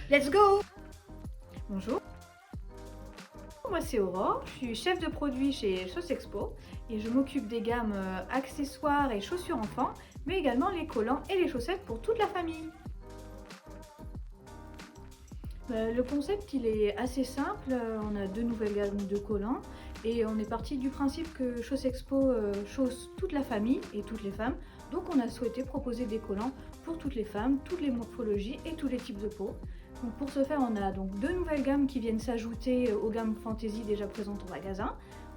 Let's go! Bonjour, moi c'est Aurore, je suis chef de produit chez Sosexpo et je m'occupe des gammes accessoires et chaussures enfants, mais également les collants et les chaussettes pour toute la famille. Le concept il est assez simple, on a deux nouvelles gammes de collants et on est parti du principe que Sosexpo chausse toute la famille et toutes les femmes, donc on a souhaité proposer des collants pour toutes les femmes, toutes les morphologies et tous les types de peau. Donc pour ce faire, on a donc deux nouvelles gammes qui viennent s'ajouter aux gammes Fantasy déjà présentes au magasin.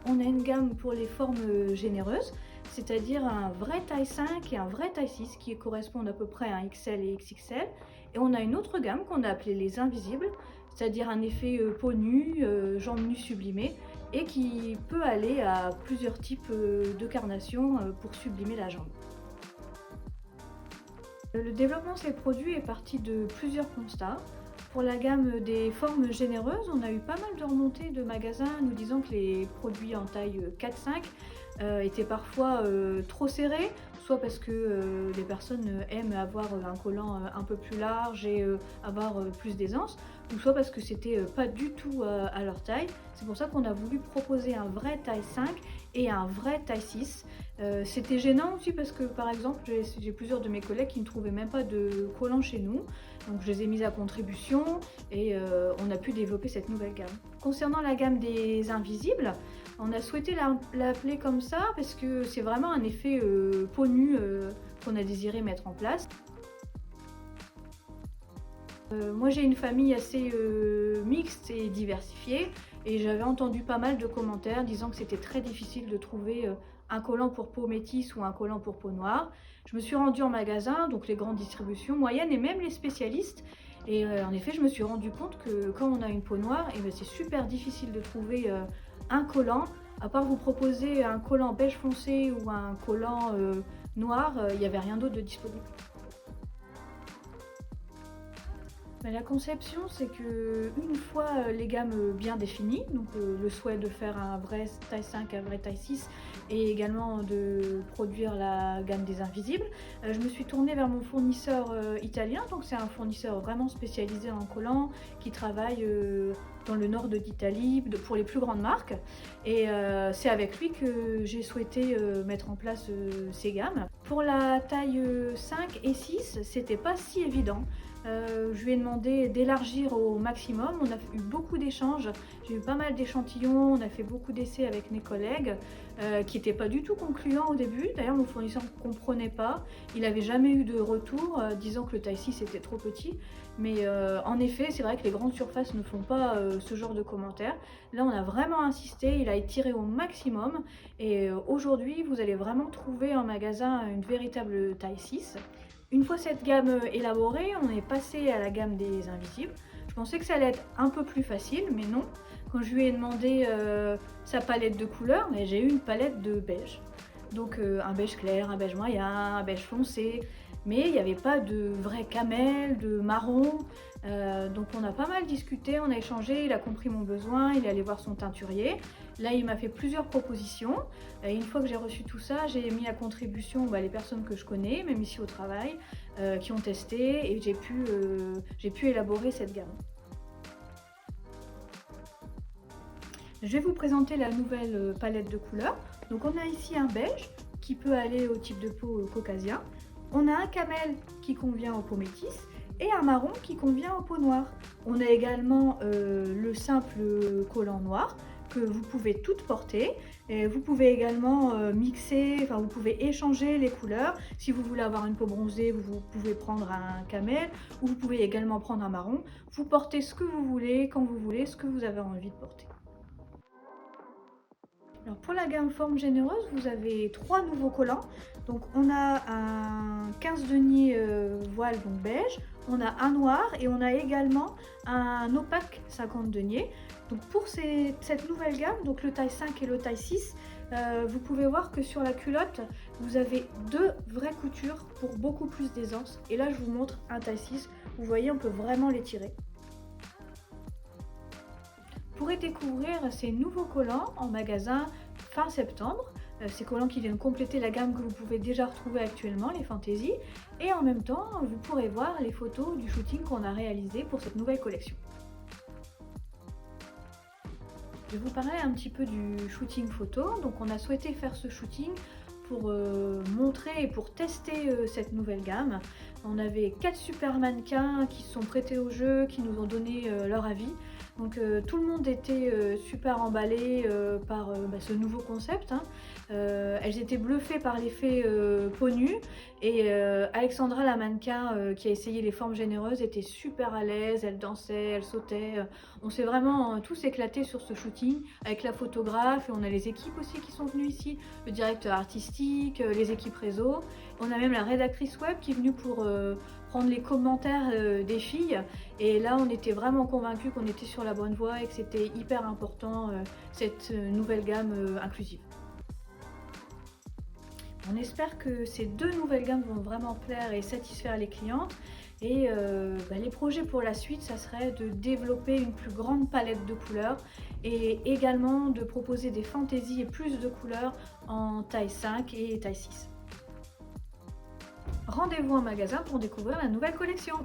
On a une gamme pour les formes généreuses, c'est-à-dire un vrai taille 5 et un vrai taille 6 qui correspondent à peu près à un XL et XXL. Et on a une autre gamme qu'on a appelée les invisibles, c'est-à-dire un effet peau nue, jambes nues sublimées, et qui peut aller à plusieurs types de carnations pour sublimer la jambe. Le développement de ces produits est parti de plusieurs constats. Pour la gamme des formes généreuses, on a eu pas mal de remontées de magasins nous disant que les produits en taille 4-5 étaient parfois trop serrés, soit parce que les personnes aiment avoir un collant un peu plus large et avoir plus d'aisance, ou soit parce que c'était pas du tout à leur taille. C'est pour ça qu'on a voulu proposer un vrai taille 5 et un vrai taille 6. C'était gênant aussi parce que par exemple j'ai plusieurs de mes collègues qui ne trouvaient même pas de collants chez nous, donc je les ai mis à contribution et on a pu développer cette nouvelle gamme. Concernant la gamme des invisibles, on a souhaité l'appeler comme ça parce que c'est vraiment un effet peau nue qu'on a désiré mettre en place. Moi j'ai une famille assez mixte et diversifiée et j'avais entendu pas mal de commentaires disant que c'était très difficile de trouver un collant pour peau métisse ou un collant pour peau noire. Je me suis rendue en magasin, donc les grandes distributions moyennes et même les spécialistes, et en effet je me suis rendu compte que quand on a une peau noire, c'est super difficile de trouver un collant. À part vous proposer un collant beige foncé ou un collant noir, il n'y avait rien d'autre de disponible. La conception, c'est que une fois les gammes bien définies, donc le souhait de faire un vrai taille 5, un vrai taille 6 et également de produire la gamme des invisibles, je me suis tournée vers mon fournisseur italien, donc c'est un fournisseur vraiment spécialisé en collants qui travaille dans le nord de l'Italie pour les plus grandes marques, et c'est avec lui que j'ai souhaité mettre en place ces gammes. Pour la taille 5 et 6, c'était pas si évident. Je lui ai demandé d'élargir au maximum. On a eu beaucoup d'échanges, j'ai eu pas mal d'échantillons, on a fait beaucoup d'essais avec mes collègues qui n'étaient pas du tout concluants au début. D'ailleurs mon fournisseur ne comprenait pas, il n'avait jamais eu de retour disant que le taille 6 était trop petit. Mais en effet c'est vrai que les grandes surfaces ne font pas ce genre de commentaires. Là on a vraiment insisté, il a étiré au maximum et aujourd'hui vous allez vraiment trouver en magasin une véritable taille 6. Une fois cette gamme élaborée, on est passé à la gamme des invisibles. Je pensais que ça allait être un peu plus facile, mais non. Quand je lui ai demandé sa palette de couleurs, j'ai eu une palette de beige. Donc un beige clair, un beige moyen, un beige foncé, mais il n'y avait pas de vrai camel, de marron. Donc on a pas mal discuté, on a échangé, il a compris mon besoin, il est allé voir son teinturier. Là il m'a fait plusieurs propositions et une fois que j'ai reçu tout ça, j'ai mis à contribution les personnes que je connais, même ici au travail, qui ont testé, et j'ai pu élaborer cette gamme. Je vais vous présenter la nouvelle palette de couleurs. Donc on a ici un beige qui peut aller au type de peau caucasien. On a un camel qui convient aux peaux métisses et un marron qui convient aux peaux noires. On a également le simple collant noir que vous pouvez toutes porter. Et vous pouvez également mixer, vous pouvez échanger les couleurs. Si vous voulez avoir une peau bronzée, vous pouvez prendre un camel, ou vous pouvez également prendre un marron. Vous portez ce que vous voulez, quand vous voulez, ce que vous avez envie de porter. Alors pour la gamme forme généreuse, vous avez trois nouveaux collants. Donc on a un 15 deniers voile donc beige, on a un noir et on a également un opaque 50 deniers. Donc pour cette nouvelle gamme, donc le taille 5 et le taille 6, vous pouvez voir que sur la culotte, vous avez deux vraies coutures pour beaucoup plus d'aisance. Et là je vous montre un taille 6, vous voyez on peut vraiment les tirer. Vous pourrez découvrir ces nouveaux collants en magasin fin septembre. Ces collants qui viennent compléter la gamme que vous pouvez déjà retrouver actuellement, les fantaisies. Et en même temps, vous pourrez voir les photos du shooting qu'on a réalisé pour cette nouvelle collection. Je vais vous parler un petit peu du shooting photo. Donc on a souhaité faire ce shooting pour montrer et pour tester cette nouvelle gamme. On avait 4 super mannequins qui se sont prêtés au jeu, qui nous ont donné leur avis. Donc tout le monde était super emballé par ce nouveau concept, hein. Elles étaient bluffées par l'effet peau nue et Alexandra, la mannequin qui a essayé les formes généreuses, était super à l'aise, elle dansait, elle sautait. On s'est vraiment tous éclatés sur ce shooting avec la photographe, et on a les équipes aussi qui sont venues ici, le directeur artistique, les équipes réseau. On a même la rédactrice web qui est venue pour prendre les commentaires des filles, et là on était vraiment convaincus qu'on était sur la bonne voie et que c'était hyper important cette nouvelle gamme inclusive. On espère que ces 2 nouvelles gammes vont vraiment plaire et satisfaire les clientes. Et les projets pour la suite, ça serait de développer une plus grande palette de couleurs et également de proposer des fantaisies et plus de couleurs en taille 5 et taille 6. Rendez-vous en magasin pour découvrir la nouvelle collection.